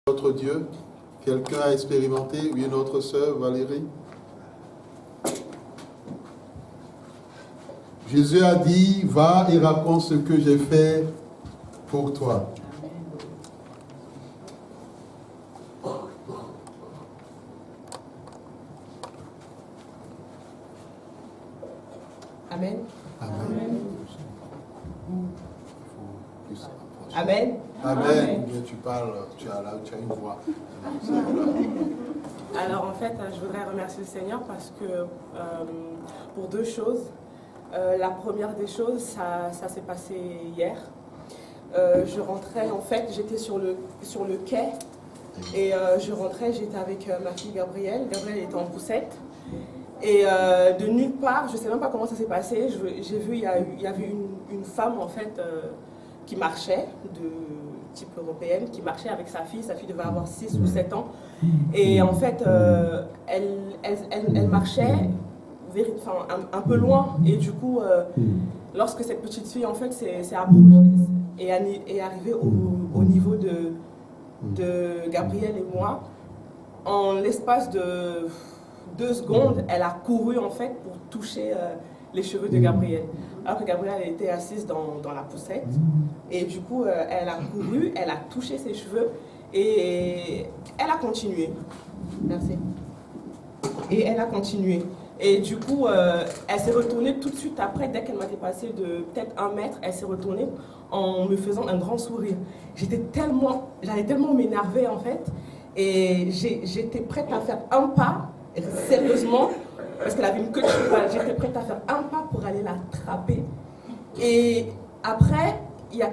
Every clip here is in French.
Notre Dieu, quelqu'un a expérimenté, oui, notre sœur Valérie. Jésus a dit, va et raconte ce que j'ai fait pour toi. Amen. Amen. Amen. Amen. Bien, tu parles, tu as une voix. Alors en fait, je voudrais remercier le Seigneur parce que pour deux choses. La première des choses, ça s'est passé hier. Je rentrais, en fait, j'étais sur le quai et je rentrais, j'étais avec ma fille Gabrielle. Gabrielle était en poussette. Et de nulle part, je ne sais même pas comment ça s'est passé, j'ai vu, il y avait une femme en fait qui marchait, de type européenne, qui marchait avec sa fille devait avoir 6 ou 7 ans. Et en fait, elle marchait un peu loin. Et du coup, lorsque cette petite fille en fait s'est approchée et est arrivée au niveau de Gabriel et moi, en l'espace de 2 secondes, elle a couru en fait pour toucher les cheveux de Gabriel. Alors que Gabrielle était assise dans la poussette. Et du coup, elle a couru, elle a touché ses cheveux et elle a continué. Merci. Et elle a continué. Et du coup, elle s'est retournée tout de suite après, dès qu'elle m'a dépassé de peut-être 1 mètre, elle s'est retournée en me faisant un grand sourire. J'allais tellement m'énerver en fait. Et j'étais prête à faire un pas, sérieusement, parce qu'elle avait une queue de cheval. J'étais prête à faire un pas pour aller l'attraper. Et après, il y a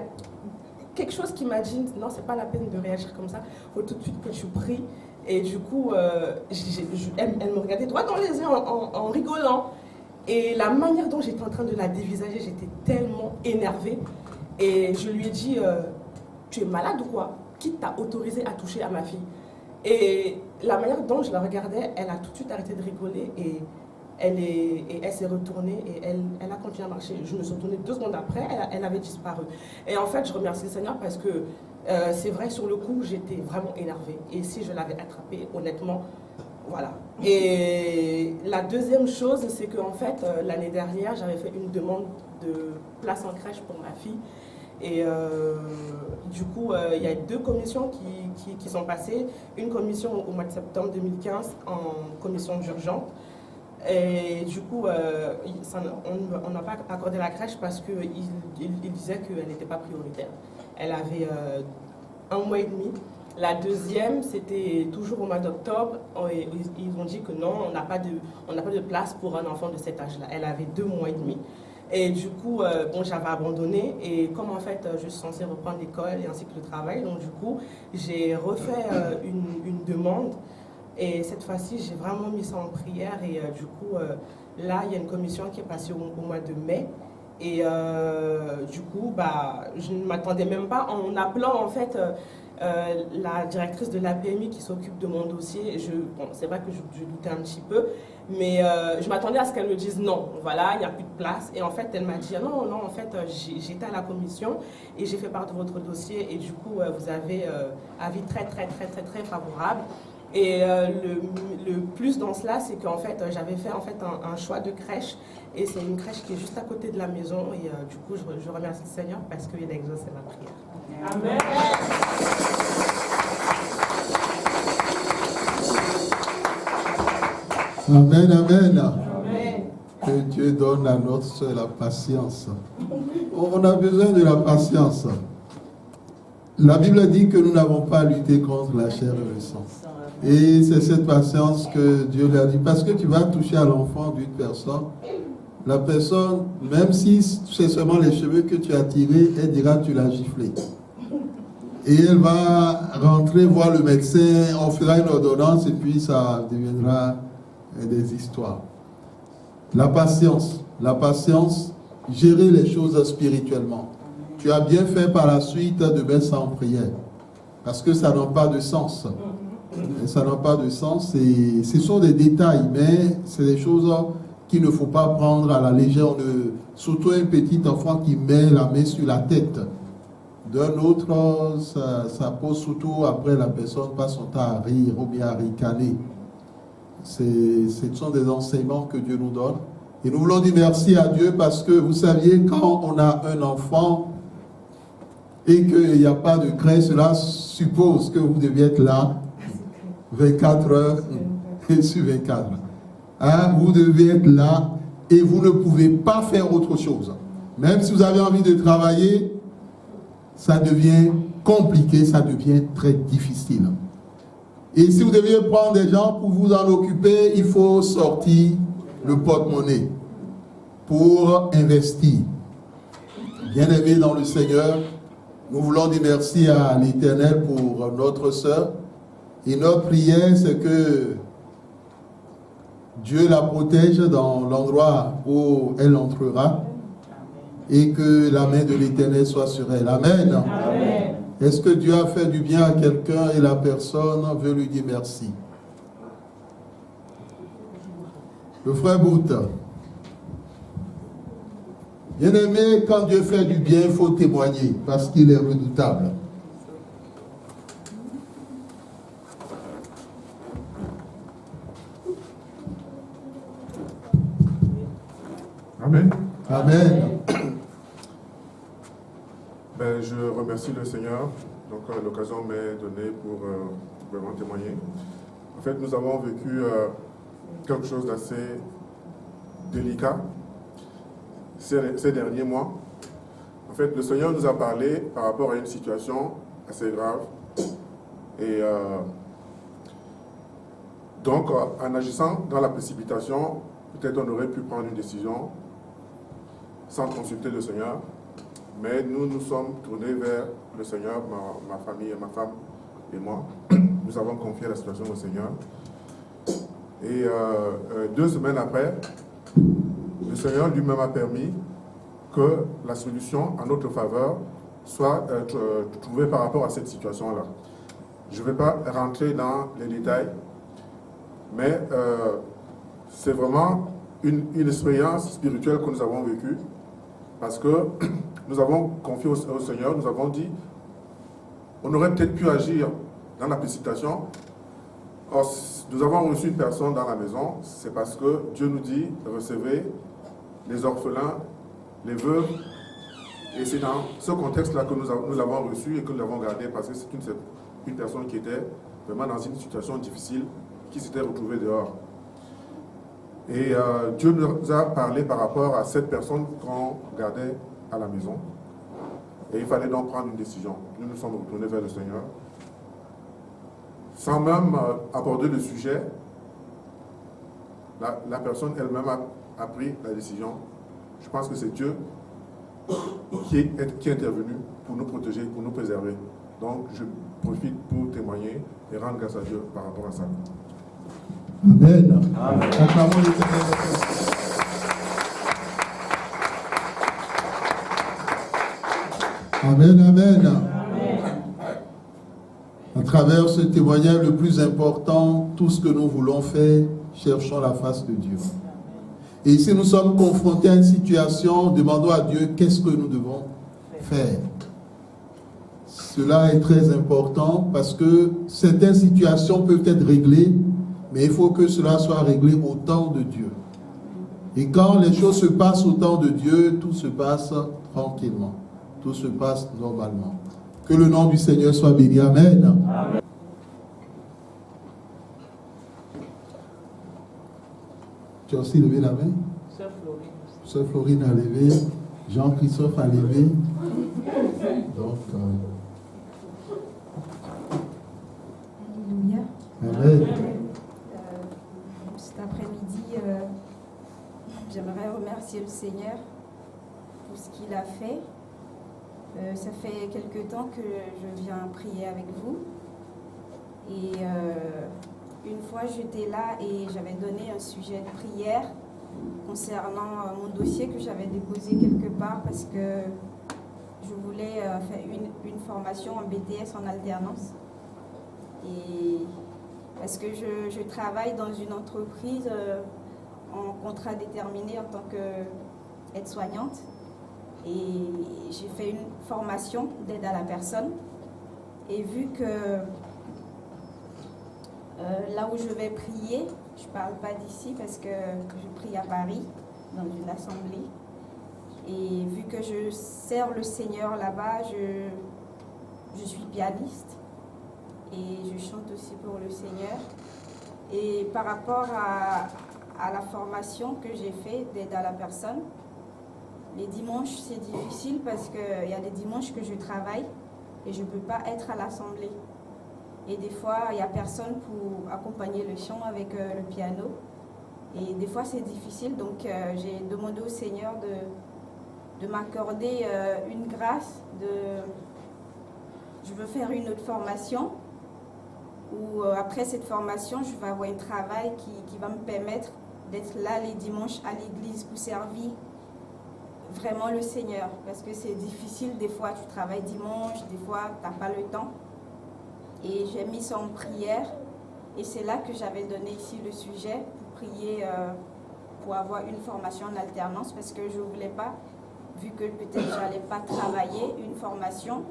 quelque chose qui m'a dit, non, c'est pas la peine de réagir comme ça, il faut tout de suite que tu pries. Et du coup, elle me regardait droit dans les yeux en rigolant. Et la manière dont j'étais en train de la dévisager, j'étais tellement énervée. Et je lui ai dit, tu es malade ou quoi? Qui t'a autorisé à toucher à ma fille? Et la manière dont je la regardais, elle a tout de suite arrêté de rigoler et elle s'est retournée et elle a continué à marcher. Je me suis retournée 2 secondes après, elle avait disparu. Et en fait, je remercie le Seigneur parce que c'est vrai, sur le coup, j'étais vraiment énervée. Et si je l'avais attrapée, honnêtement, voilà. Et la deuxième chose, c'est qu'en fait, l'année dernière, j'avais fait une demande de place en crèche pour ma fille. Et du coup, il y a 2 commissions qui sont passées. Une commission au mois de septembre 2015 en commission d'urgence. Et du coup, on n'a pas accordé la crèche parce qu'il disait qu'elle n'était pas prioritaire. Elle avait 1 mois et demi. La deuxième, c'était toujours au mois d'octobre. Ils ont dit que non, on n'a pas de place pour un enfant de cet âge-là. Elle avait 2 mois et demi. Et du coup, bon, j'avais abandonné. Et comme en fait, je suis censée reprendre l'école et ainsi que le travail, donc du coup, j'ai refait une demande. Et cette fois-ci, j'ai vraiment mis ça en prière. Et du coup, là, il y a une commission qui est passée au mois de mai. Et du coup, je ne m'attendais même pas en appelant en fait la directrice de l'APMI qui s'occupe de mon dossier. Bon, c'est vrai que je doutais un petit peu, mais je m'attendais à ce qu'elle me dise non, voilà, il n'y a plus de place. Et en fait, elle m'a dit non, en fait, j'étais à la commission et j'ai fait part de votre dossier et du coup, vous avez avis très favorable. Et le plus dans cela, c'est qu'en fait, j'avais fait en fait un choix de crèche et c'est une crèche qui est juste à côté de la maison et du coup, je remercie le Seigneur parce qu'il a exaucé ma prière. Amen. Amen, amen. Amen. Que Dieu donne à notre soeur la patience. On a besoin de la patience. La Bible dit que nous n'avons pas à lutter contre la chair et le sang. Et c'est cette patience que Dieu lui a dit. Parce que tu vas toucher à l'enfant d'une personne. La personne, même si c'est seulement les cheveux que tu as tirés, elle dira tu l'as giflé. Et elle va rentrer voir le médecin, on fera une ordonnance et puis ça deviendra des histoires. La patience, gérer les choses spirituellement. Tu as bien fait par la suite de mettre ça en prière. Parce que ça n'a pas de sens. Et ça n'a pas de sens. Et ce sont des détails, mais c'est des choses qu'il ne faut pas prendre à la légère. Surtout un petit enfant qui met la main sur la tête. D'un autre, ça pose surtout après la personne passe son temps à rire ou bien à ricaner. Ce sont des enseignements que Dieu nous donne. Et nous voulons dire merci à Dieu parce que vous saviez, quand on a un enfant et qu'il n'y a pas de crèche, cela suppose que vous deviez être là 24 heures sur 24. Hein, vous devez être là et vous ne pouvez pas faire autre chose. Même si vous avez envie de travailler, ça devient compliqué, ça devient très difficile. Et si vous deviez prendre des gens pour vous en occuper, il faut sortir le porte-monnaie pour investir. Bien-aimés dans le Seigneur, nous voulons dire merci à l'Éternel pour notre sœur. Et notre prière, c'est que Dieu la protège dans l'endroit où elle entrera et que la main de l'Éternel soit sur elle. Amen. Amen. Est-ce que Dieu a fait du bien à quelqu'un et la personne veut lui dire merci? Le frère Bout. Bien-aimé, quand Dieu fait du bien, il faut témoigner parce qu'il est redoutable. Amen. Amen. Ben, je remercie le Seigneur. Donc l'occasion m'est donnée pour vraiment témoigner. En fait, nous avons vécu quelque chose d'assez délicat ces derniers mois. En fait, le Seigneur nous a parlé par rapport à une situation assez grave. Et donc, en agissant dans la précipitation, peut-être on aurait pu prendre une décision sans consulter le Seigneur. Mais nous nous sommes tournés vers le Seigneur, ma famille, ma femme et moi. Nous avons confié la situation au Seigneur. Et 2 semaines après, le Seigneur lui-même a permis que la solution en notre faveur soit trouvée par rapport à cette situation-là. Je ne vais pas rentrer dans les détails, mais c'est vraiment une expérience spirituelle que nous avons vécue parce que nous avons confié au Seigneur, nous avons dit, on aurait peut-être pu agir dans la précipitation. Or, nous avons reçu une personne dans la maison, c'est parce que Dieu nous dit, recevez les orphelins, les veuves, et c'est dans ce contexte-là que nous l'avons reçu et que nous l'avons gardé, parce que c'est une personne qui était vraiment dans une situation difficile, qui s'était retrouvée dehors. Et Dieu nous a parlé par rapport à cette personne qu'on gardait à la maison. Et il fallait donc prendre une décision. Nous nous sommes retournés vers le Seigneur. Sans même aborder le sujet, la personne elle-même a pris la décision. Je pense que c'est Dieu qui est intervenu pour nous protéger, pour nous préserver. Donc je profite pour témoigner et rendre grâce à Dieu par rapport à ça. Amen. Amen. Amen, amen. À travers ce témoignage, le plus important, tout ce que nous voulons faire, cherchons la face de Dieu. Et si nous sommes confrontés à une situation, demandons à Dieu qu'est-ce que nous devons faire. Cela est très important parce que certaines situations peuvent être réglées, mais il faut que cela soit réglé au temps de Dieu. Et quand les choses se passent au temps de Dieu, tout se passe tranquillement. Tout se passe normalement. Que le nom du Seigneur soit béni. Amen. Amen. Tu as aussi levé la main? Sœur Florine a levé. Jean-Christophe a levé. Donc, Alléluia. Amen. Cet après-midi, j'aimerais remercier le Seigneur pour ce qu'il a fait. Ça fait quelque temps que je viens prier avec vous. Et une fois, j'étais là et j'avais donné un sujet de prière concernant mon dossier que j'avais déposé quelque part parce que je voulais faire une formation en BTS en alternance. Et parce que je travaille dans une entreprise en contrat déterminé en tant qu'aide-soignante. Et j'ai fait une formation d'aide à la personne. Et vu que là où je vais prier, je ne parle pas d'ici parce que je prie à Paris, dans une assemblée. Et vu que je sers le Seigneur là-bas, je suis pianiste et je chante aussi pour le Seigneur. Et par rapport à la formation que j'ai faite d'aide à la personne, les dimanches c'est difficile parce qu'il y a des dimanches que je travaille et je ne peux pas être à l'assemblée. Et des fois, il n'y a personne pour accompagner le chant avec le piano. Et des fois, c'est difficile. Donc, j'ai demandé au Seigneur de m'accorder une grâce. Je veux faire une autre formation où, après cette formation, je vais avoir un travail qui va me permettre d'être là les dimanches à l'église pour servir vraiment le Seigneur. Parce que c'est difficile. Des fois, tu travailles dimanche. Des fois, tu n'as pas le temps. Et j'ai mis ça en prière. Et c'est là que j'avais donné ici le sujet pour prier pour avoir une formation en alternance parce que je ne voulais pas, vu que peut-être je n'allais pas travailler, une formation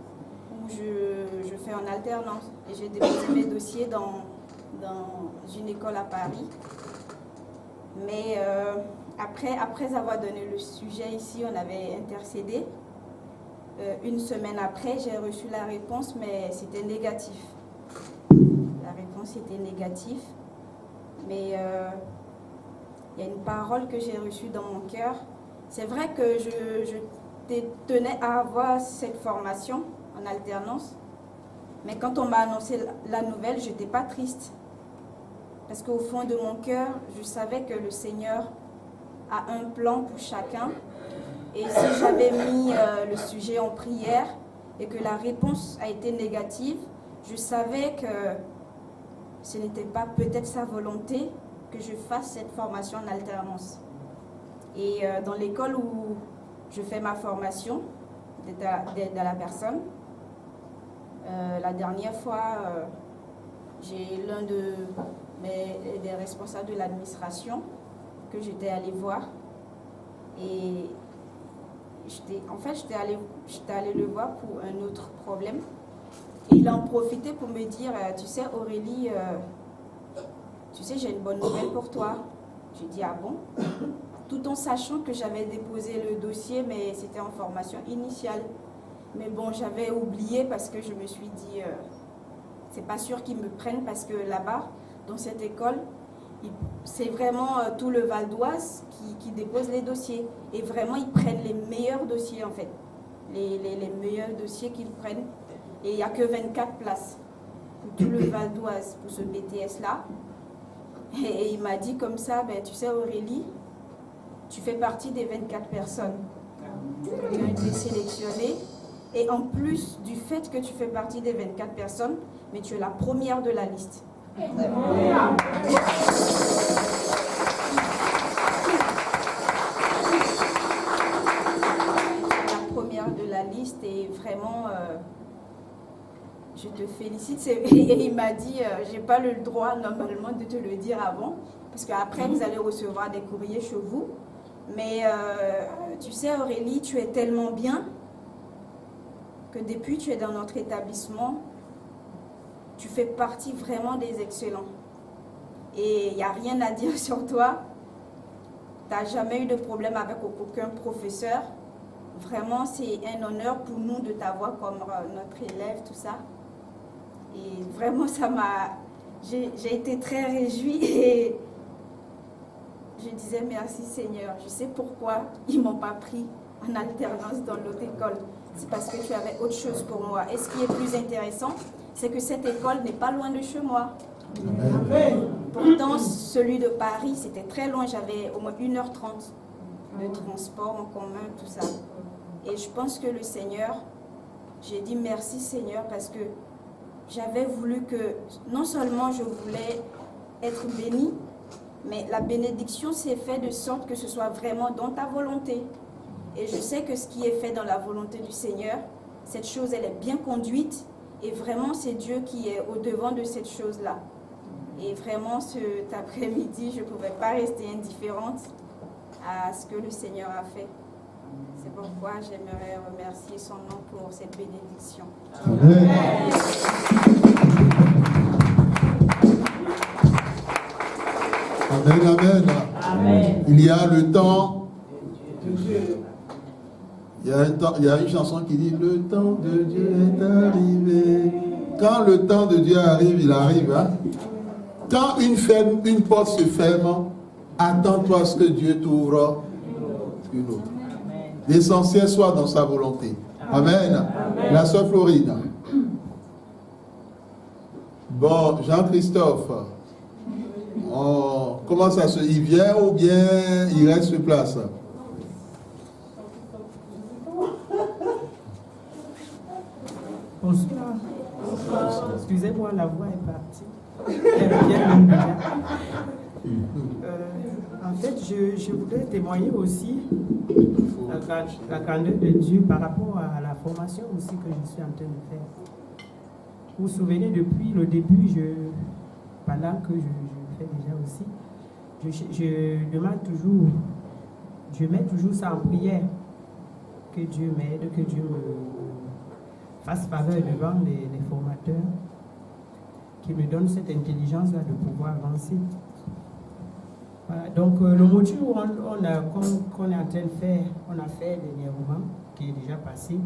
où je fais en alternance. Et j'ai déposé mes dossiers dans une école à Paris. Mais après avoir donné le sujet ici, on avait intercédé. Une semaine après, j'ai reçu la réponse, mais c'était négatif. La réponse était négative. Mais il y a une parole que j'ai reçue dans mon cœur. C'est vrai que je tenais à avoir cette formation en alternance. Mais quand on m'a annoncé la nouvelle, je n'étais pas triste. Parce qu'au fond de mon cœur, je savais que le Seigneur a un plan pour chacun. Et si j'avais mis le sujet en prière et que la réponse a été négative, je savais que ce n'était pas peut-être sa volonté que je fasse cette formation en alternance. Et dans l'école où je fais ma formation d'aide à la personne, la dernière fois, j'ai l'un des responsables de l'administration que j'étais allée voir. Et j'étais allée le voir pour un autre problème. Et il a en profité pour me dire, tu sais Aurélie, tu sais j'ai une bonne nouvelle pour toi. J'ai dit, ah bon? Tout en sachant que j'avais déposé le dossier, mais c'était en formation initiale. Mais bon, j'avais oublié parce que je me suis dit, c'est pas sûr qu'ils me prennent parce que là-bas, dans cette école, c'est vraiment tout le Val d'Oise qui dépose les dossiers. Et vraiment, ils prennent les meilleurs dossiers, en fait. Les meilleurs dossiers qu'ils prennent. Et il n'y a que 24 places pour tout le Val d'Oise, pour ce BTS-là. Et il m'a dit comme ça, ben, tu sais Aurélie, tu fais partie des 24 personnes qui ont été sélectionnées. Et en plus du fait que tu fais partie des 24 personnes, mais tu es la première de la liste. La première de la liste et vraiment, je te félicite. Et il m'a dit, j'ai pas le droit normalement de te le dire avant, parce qu'après vous allez recevoir des courriers chez vous. Mais tu sais Aurélie, tu es tellement bien que depuis tu es dans notre établissement, tu fais partie vraiment des excellents. Et il n'y a rien à dire sur toi. Tu n'as jamais eu de problème avec aucun professeur. Vraiment, c'est un honneur pour nous de t'avoir comme notre élève, tout ça. Et vraiment, ça m'a... J'ai été très réjouie et je disais merci Seigneur. Je sais pourquoi ils ne m'ont pas pris en alternance dans l'autre école. C'est parce que tu avais autre chose pour moi. Et ce qui est plus intéressant, c'est que cette école n'est pas loin de chez moi. Amen. Pourtant, celui de Paris, c'était très loin. J'avais au moins 1h30 de transport en commun, tout ça. Et je pense que le Seigneur, j'ai dit merci Seigneur parce que j'avais voulu que, non seulement je voulais être bénie, mais la bénédiction s'est faite de sorte que ce soit vraiment dans ta volonté. Et je sais que ce qui est fait dans la volonté du Seigneur, cette chose, elle est bien conduite. Et vraiment, c'est Dieu qui est au-devant de cette chose-là. Et vraiment, cet après-midi, je ne pouvais pas rester indifférente à ce que le Seigneur a fait. C'est pourquoi j'aimerais remercier son nom pour cette bénédiction. Amen. Amen, amen. Amen. Il y a le temps de Dieu. Il y a une chanson qui dit « Le temps de Dieu est arrivé ». Quand le temps de Dieu arrive, il arrive. Hein? Quand une porte se ferme, attends-toi à ce que Dieu t'ouvre une autre. L'essentiel soit dans sa volonté. Amen. Amen. La sœur Florine. Bon, Jean-Christophe, comment ça se... Il vient ou bien il reste sur place? Bonsoir. Excusez-moi, la voix est partie. Elle revient même déjà. En fait, je voudrais témoigner aussi la grandeur de Dieu par rapport à la formation aussi que je suis en train de faire. Vous vous souvenez, depuis le début, pendant que je fais déjà aussi, je demande toujours, je mets toujours ça en prière, que Dieu m'aide, que Dieu me fasse faveur devant les formateurs, qui me donnent cette intelligence-là de pouvoir avancer. Voilà. Donc le module qu'on est en train de faire, on a fait dernièrement, qui est déjà passé.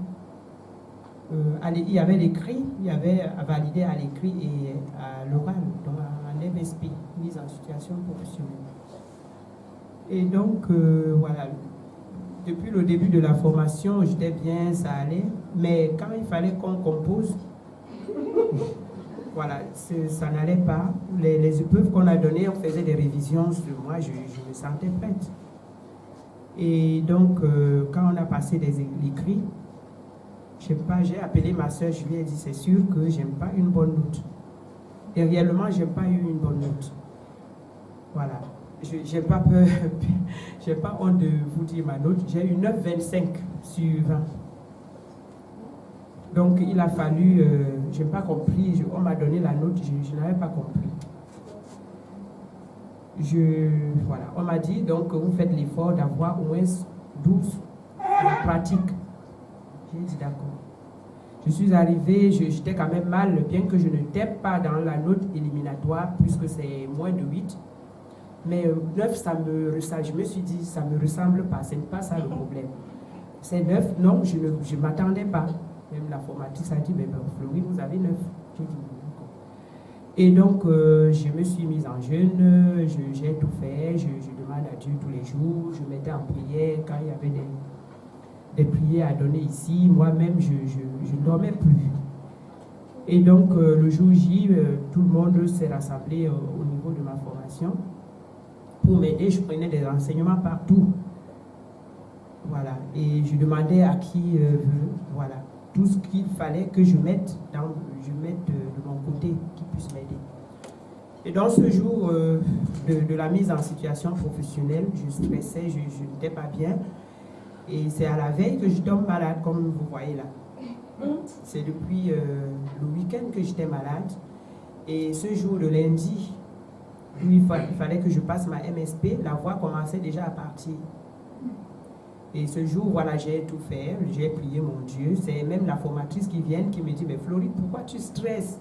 Il y avait l'écrit, il y avait à valider à l'écrit et à l'oral, donc en MSP, mise en situation professionnelle. Et donc, voilà, depuis le début de la formation, j'étais bien, ça allait, mais quand il fallait qu'on compose, voilà, ça n'allait pas. Les épreuves qu'on a données, on faisait des révisions sur moi, je me sentais prête. Et donc, quand on a passé l'écrit, je sais pas, j'ai appelé ma soeur, je lui ai dit, c'est sûr que j'aime pas une bonne note. Et réellement, j'ai pas eu une bonne note. Voilà. J'ai pas peur, j'ai pas honte de vous dire ma note. J'ai eu 9,25 sur 20. Donc, il a fallu, je n'ai pas compris, on m'a donné la note, je n'avais pas compris. Voilà, on m'a dit, donc, vous faites l'effort d'avoir au moins 12 à la pratique. J'ai dit d'accord. Je suis arrivée, j'étais quand même mal, bien que je ne t'aime pas dans la note éliminatoire, puisque c'est moins de 8. Mais 9, ça me ressemble. Je me suis dit, ça ne me ressemble pas, ce n'est pas ça le problème. C'est 9, non, je ne m'attendais pas. Même la formatrice a dit, mais Florie, vous avez 9. J'ai dit, d'accord. Et donc, je me suis mise en jeûne, j'ai tout fait, je demande à Dieu tous les jours, je mettais en prière quand il y avait des prières à donner ici. Moi-même, je ne dormais plus. Et donc, le jour J, tout le monde s'est rassemblé au niveau de ma formation. Pour m'aider, je prenais des renseignements partout. Voilà. Et je demandais à qui veut, voilà, tout ce qu'il fallait que je mette de mon côté, qui puisse m'aider. Et dans ce jour de la mise en situation professionnelle, je stressais, je n'étais pas bien. Et c'est à la veille que je tombe malade, comme vous voyez là. C'est depuis le week-end que j'étais malade. Et ce jour, le lundi, il fallait que je passe ma MSP, la voix commençait déjà à partir. Et ce jour, voilà, j'ai tout fait, j'ai prié mon Dieu. C'est même la formatrice qui vient qui me dit, mais Florie, pourquoi tu stresses?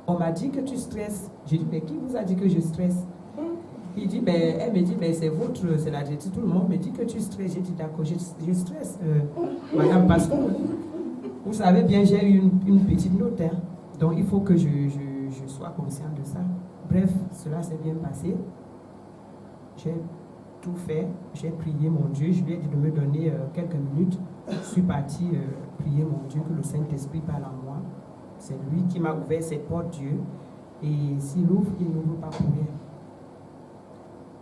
On m'a dit que tu stresses. J'ai dit, mais qui vous a dit que je stresse? Il dit, ben, elle me dit, ben, c'est la dit, tout le monde me dit que tu stresses. J'ai dit, d'accord, je stresse, madame, parce que vous savez bien, j'ai eu une petite note, hein, donc il faut que je sois conscient de ça. Bref, cela s'est bien passé. J'ai tout fait, j'ai prié mon Dieu, je lui ai dit de me donner quelques minutes. Je suis partie prier mon Dieu, que le Saint-Esprit parle en moi. C'est lui qui m'a ouvert cette porte, Dieu. Et s'il ouvre, il n'ouvre pas pour rien.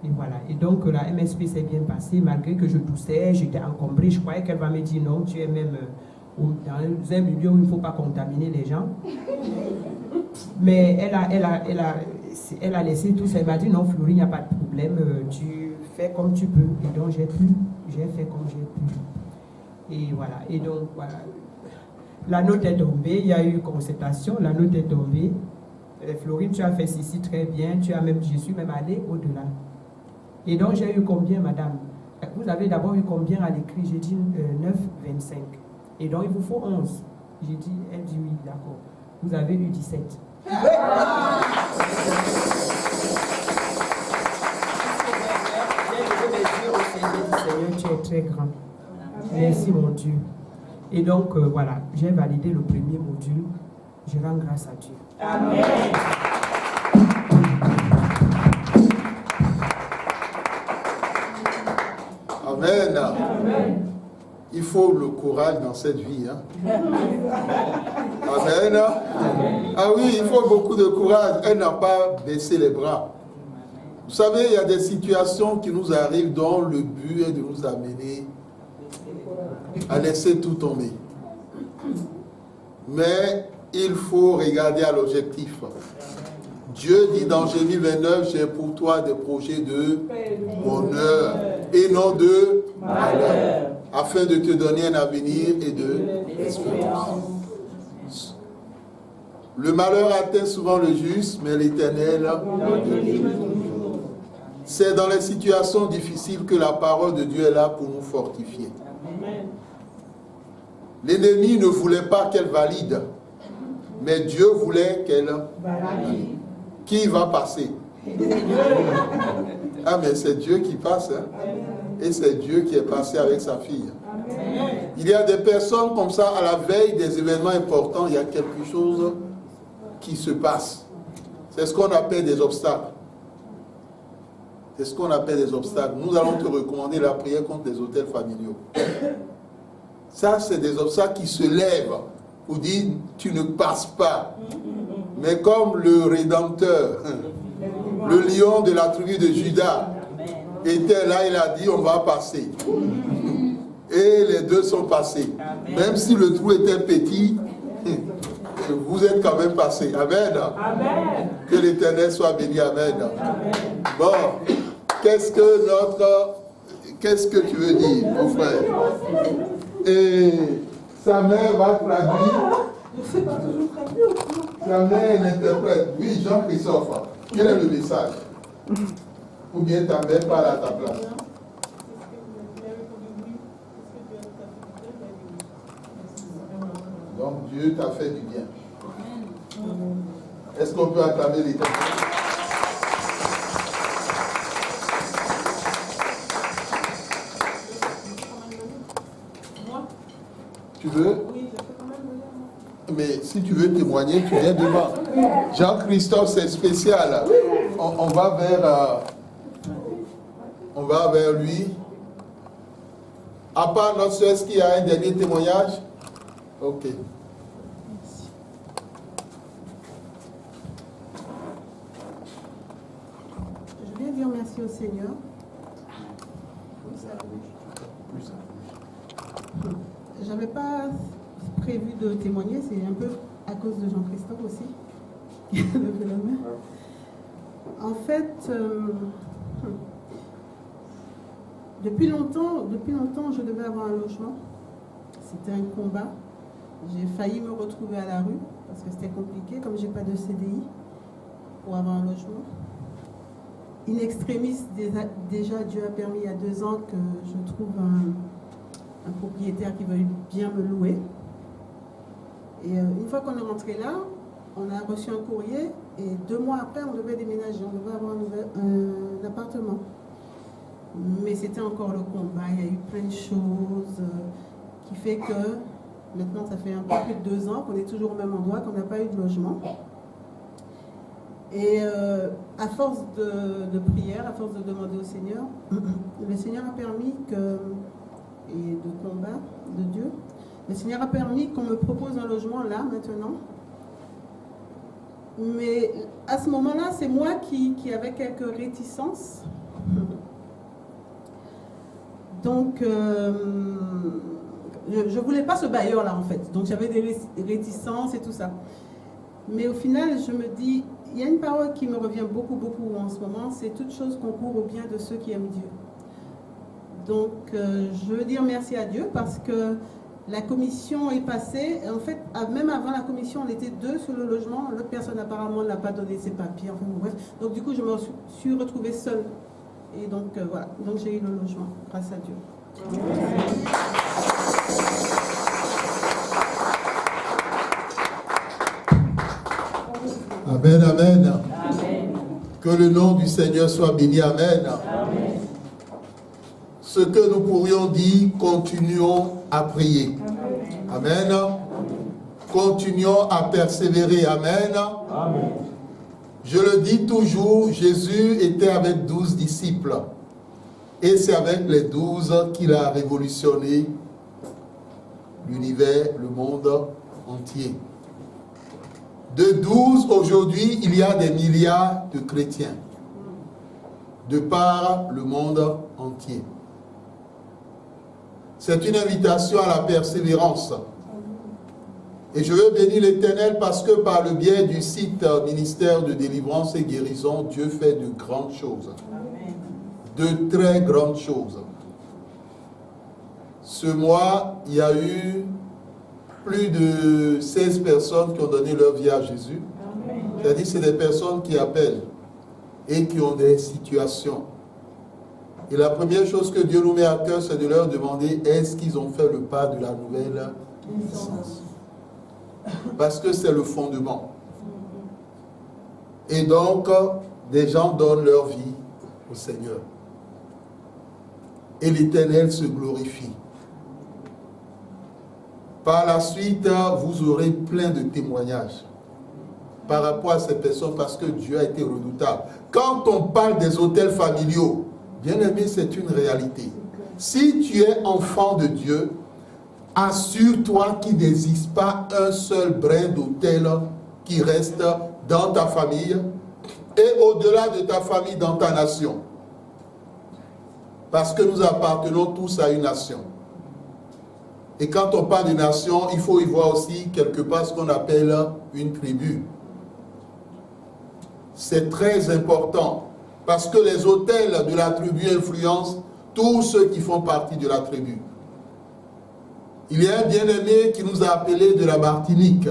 Et voilà. Et donc la MSP s'est bien passée, malgré que je toussais, j'étais encombrée. Je croyais qu'elle va me dire non, tu es même dans un milieu où il ne faut pas contaminer les gens. Mais elle a laissé tout ça. Elle m'a dit non, Florie, il n'y a pas de problème, tu fais comme tu peux. Et donc j'ai fait comme j'ai pu. Et voilà. Et donc voilà. La note est tombée, il y a eu concertation, la note est tombée. Florie, tu as fait ceci très bien, je suis même allée au-delà. Et donc j'ai eu combien, madame? Vous avez d'abord eu combien à l'écrit? J'ai dit 9 5. Et donc, il vous faut 11. J'ai dit, elle dit oui, d'accord. Vous avez eu 17. Seigneur, tu es très grand. Merci mon Dieu. Et donc, voilà, j'ai validé le premier module. Je rends grâce à Dieu. Amen. Amen. Amen. Il faut le courage dans cette vie. Hein? Amen. Ah oui, il faut beaucoup de courage. Elle n'a pas baissé les bras. Vous savez, il y a des situations qui nous arrivent dont le but est de nous amener à laisser tout tomber. Mais il faut regarder à l'objectif. Dieu dit dans Jérémie 29, j'ai pour toi des projets de bonheur et non de malheur, afin de te donner un avenir et de l'espérance. Le malheur atteint souvent le juste, mais l'Éternel. C'est dans les situations difficiles que la parole de Dieu est là pour nous fortifier. L'ennemi ne voulait pas qu'elle valide, mais Dieu voulait qu'elle valide. Qui va passer? Ah, mais c'est Dieu qui passe. Hein? Et c'est Dieu qui est passé avec sa fille. Il y a des personnes comme ça, à la veille des événements importants, il y a quelque chose qui se passe. C'est ce qu'on appelle des obstacles. C'est ce qu'on appelle des obstacles. Nous allons te recommander la prière contre les hôtels familiaux. Ça, c'est des obstacles qui se lèvent pour dire, tu ne passes pas. Mais comme le Rédempteur, le lion de la tribu de Juda, était là, il a dit, on va passer. Et les deux sont passés. Même si le trou était petit, vous êtes quand même passés. Amen. Amen. Que l'Éternel soit béni. Amen. Amen. Bon, qu'est-ce que tu veux dire, mon frère? Et sa mère va traduire. Je ne sais pas toujours traduire. Sa mère interprète. Oui, Jean-Christophe, quel est le message? Ou bien ta mère parle à ta place? Donc Dieu t'a fait du bien. Est-ce qu'on peut acclamer l'Éternel? Tu veux? Oui, je peux quand même le dire. Mais si tu veux témoigner, tu viens devant. Jean-Christophe, c'est spécial. On va vers lui. À part notre soeur, est-ce qu'il y a un dernier témoignage? Ok. Je viens dire merci au Seigneur. J'avais pas prévu de témoigner, c'est un peu à cause de Jean-Christophe aussi, qui a levé la main. En fait, depuis longtemps, je devais avoir un logement. C'était un combat. J'ai failli me retrouver à la rue parce que c'était compliqué, comme j'ai pas de CDI pour avoir un logement. In extremis, déjà Dieu a permis il y a 2 ans que je trouve un propriétaire qui veuille bien me louer. Et une fois qu'on est rentré là, on a reçu un courrier et 2 mois après, on devait déménager, on devait avoir un appartement. Mais c'était encore le combat, il y a eu plein de choses qui fait que maintenant, ça fait un peu plus de 2 ans qu'on est toujours au même endroit, qu'on n'a pas eu de logement. Et à force de prière, à force de demander au Seigneur, le Seigneur a permis que, et de combat de Dieu, le Seigneur a permis qu'on me propose un logement là, maintenant. Mais à ce moment-là, c'est moi qui avais quelques réticences. Donc, je ne voulais pas ce bailleur-là, en fait. Donc, j'avais des réticences et tout ça. Mais au final, je me dis, il y a une parole qui me revient beaucoup, beaucoup en ce moment, c'est toute chose concourt au bien de ceux qui aiment Dieu. Donc, je veux dire merci à Dieu parce que la commission est passée. En fait, même avant la commission, on était 2 sur le logement. L'autre personne, apparemment, n'a pas donné ses papiers. Enfin, bon, bref. Donc, du coup, je me suis retrouvée seule. Et donc, voilà. Donc, j'ai eu le logement, grâce à Dieu. Amen, amen. Amen. Que le nom du Seigneur soit béni. Amen. Amen. Ce que nous pourrions dire, continuons à prier. Amen. Continuons à persévérer. Amen. Amen. Je le dis toujours, Jésus était avec 12 disciples. Et c'est avec les 12 qu'il a révolutionné l'univers, le monde entier. De 12, aujourd'hui, il y a des milliards de chrétiens de par le monde entier. C'est une invitation à la persévérance. Et je veux bénir l'Éternel parce que par le biais du site ministère de délivrance et guérison, Dieu fait de grandes choses. De très grandes choses. Ce mois, il y a eu plus de 16 personnes qui ont donné leur vie à Jésus. C'est-à-dire que c'est des personnes qui appellent et qui ont des situations. Et la première chose que Dieu nous met à cœur, c'est de leur demander est-ce qu'ils ont fait le pas de la nouvelle naissance. Parce que c'est le fondement. Et donc, des gens donnent leur vie au Seigneur. Et l'Éternel se glorifie. Par la suite, vous aurez plein de témoignages par rapport à ces personnes parce que Dieu a été redoutable. Quand on parle des hôtels familiaux, bien aimé, c'est une réalité. Si tu es enfant de Dieu, assure-toi qu'il n'existe pas un seul brin d'hôtel qui reste dans ta famille et au-delà de ta famille, dans ta nation. Parce que nous appartenons tous à une nation. Et quand on parle de nation, il faut y voir aussi quelque part ce qu'on appelle une tribu. C'est très important parce que les hôtels de la tribu influencent tous ceux qui font partie de la tribu. Il y a un bien-aimé qui nous a appelés de la Martinique.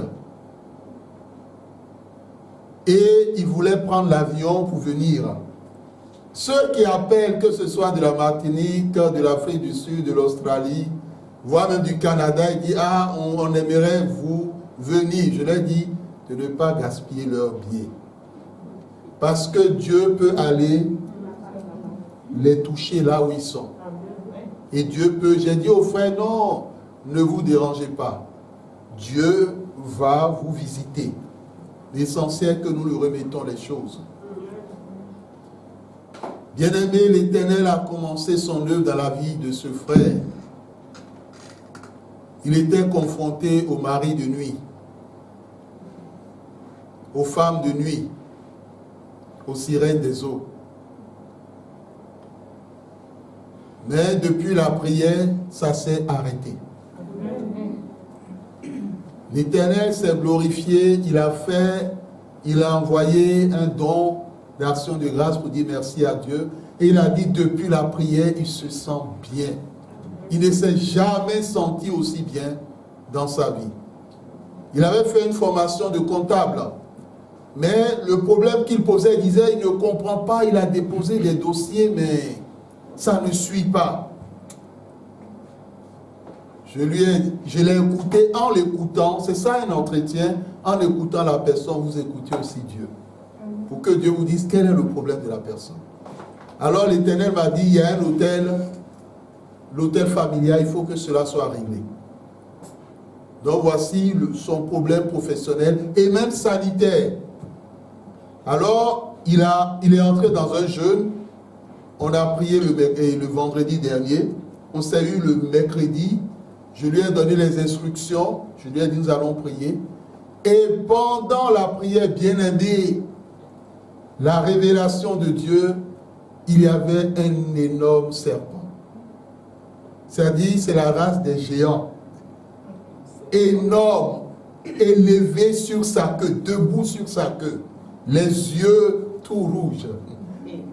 Et il voulait prendre l'avion pour venir. Ceux qui appellent, que ce soit de la Martinique, de l'Afrique du Sud, de l'Australie, voire même du Canada, ils disent « Ah, on aimerait vous venir ». Je leur dis de ne pas gaspiller leurs billets. Parce que Dieu peut aller les toucher là où ils sont. Et Dieu peut... J'ai dit aux frères, non, ne vous dérangez pas. Dieu va vous visiter. L'essentiel que nous lui remettons les choses. Bien-aimé, l'Éternel a commencé son œuvre dans la vie de ce frère. Il était confronté aux maris de nuit, aux femmes de nuit, aux sirènes des eaux. Mais depuis la prière, ça s'est arrêté. L'Éternel s'est glorifié, il a envoyé un don d'action de grâce pour dire merci à Dieu. Et il a dit depuis la prière, il se sent bien. Il ne s'est jamais senti aussi bien dans sa vie. Il avait fait une formation de comptable. Mais le problème qu'il posait, il disait, il ne comprend pas, il a déposé des dossiers, mais ça ne suit pas. Je l'ai écouté, en l'écoutant, c'est ça un entretien, en écoutant la personne, vous écoutez aussi Dieu. Pour que Dieu vous dise quel est le problème de la personne. Alors l'Éternel m'a dit, il y a un hôtel, l'hôtel familial, il faut que cela soit réglé. Donc voici son problème professionnel et même sanitaire. Alors, il est entré dans un jeûne. On a prié le vendredi dernier. On s'est eu le mercredi. Je lui ai donné les instructions. Je lui ai dit, nous allons prier. Et pendant la prière, bien aimé, la révélation de Dieu, il y avait un énorme serpent. C'est-à-dire, c'est la race des géants. Énorme, élevé sur sa queue, debout sur sa queue. Les yeux tout rouges,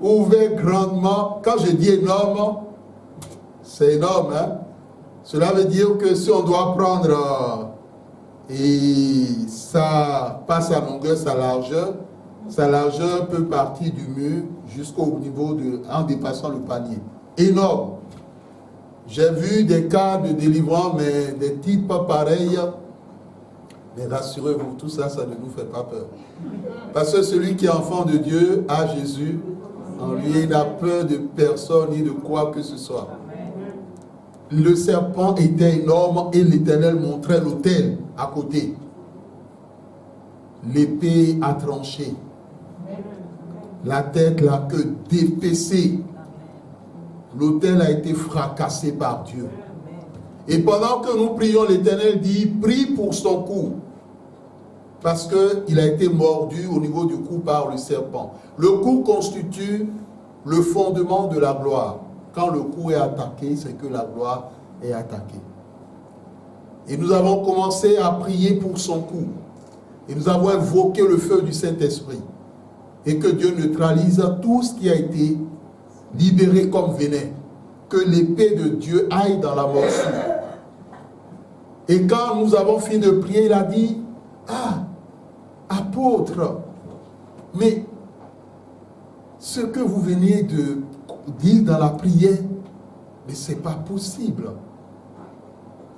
ouverts grandement. Quand je dis énorme, c'est énorme. Hein? Cela veut dire que si on doit prendre et ça passe à longueur, sa largeur peut partir du mur jusqu'au niveau en dépassant le panier. Énorme. J'ai vu des cas de délivrance, mais des types pareils. Mais rassurez-vous, tout ça, ça ne nous fait pas peur. Parce que celui qui est enfant de Dieu a Jésus en lui, il n'a peur de personne ni de quoi que ce soit. Le serpent était énorme et l'Éternel montrait l'autel à côté. L'épée a tranché. La tête, la queue dépaissée. L'autel a été fracassé par Dieu. Et pendant que nous prions, l'Éternel dit, prie pour son cou. Parce qu'il a été mordu au niveau du cou par le serpent. Le cou constitue le fondement de la gloire. Quand le cou est attaqué, c'est que la gloire est attaquée. Et nous avons commencé à prier pour son cou. Et nous avons invoqué le feu du Saint-Esprit. Et que Dieu neutralise tout ce qui a été libéré comme venin. Que l'épée de Dieu aille dans la morsure. Et quand nous avons fini de prier, il a dit, ah, apôtre, mais ce que vous venez de dire dans la prière, mais ce n'est pas possible.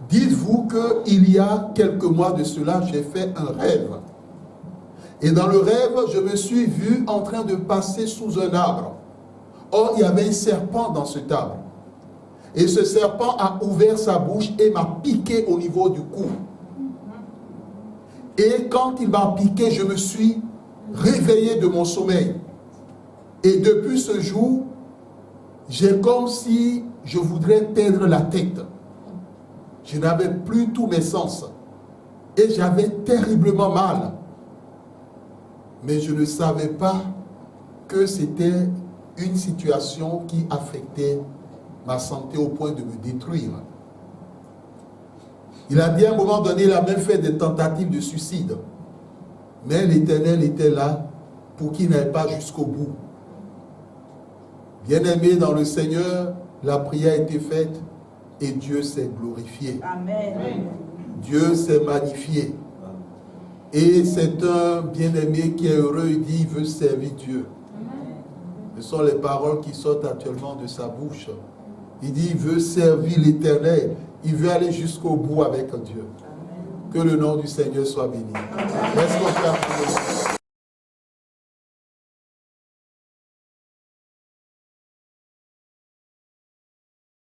Dites-vous qu'il y a quelques mois de cela, j'ai fait un rêve. Et dans le rêve, je me suis vu en train de passer sous un arbre. Or, il y avait un serpent dans cet arbre. Et ce serpent a ouvert sa bouche et m'a piqué au niveau du cou. Et quand il m'a piqué, je me suis réveillé de mon sommeil. Et depuis ce jour, j'ai comme si je voudrais perdre la tête. Je n'avais plus tous mes sens. Et j'avais terriblement mal. Mais je ne savais pas que c'était une situation qui affectait ma santé au point de me détruire. Il a dit à un moment donné, il a même fait des tentatives de suicide. Mais l'Éternel était là pour qu'il n'aille pas jusqu'au bout. Bien-aimé dans le Seigneur, la prière a été faite et Dieu s'est glorifié. Amen. Dieu s'est magnifié. Et c'est un bien-aimé qui est heureux, il dit, il veut servir Dieu. Ce sont les paroles qui sortent actuellement de sa bouche. Il dit, il veut servir l'Éternel. Il veut aller jusqu'au bout avec Dieu. Que le nom du Seigneur soit béni. Est-ce qu'on peut applaudir?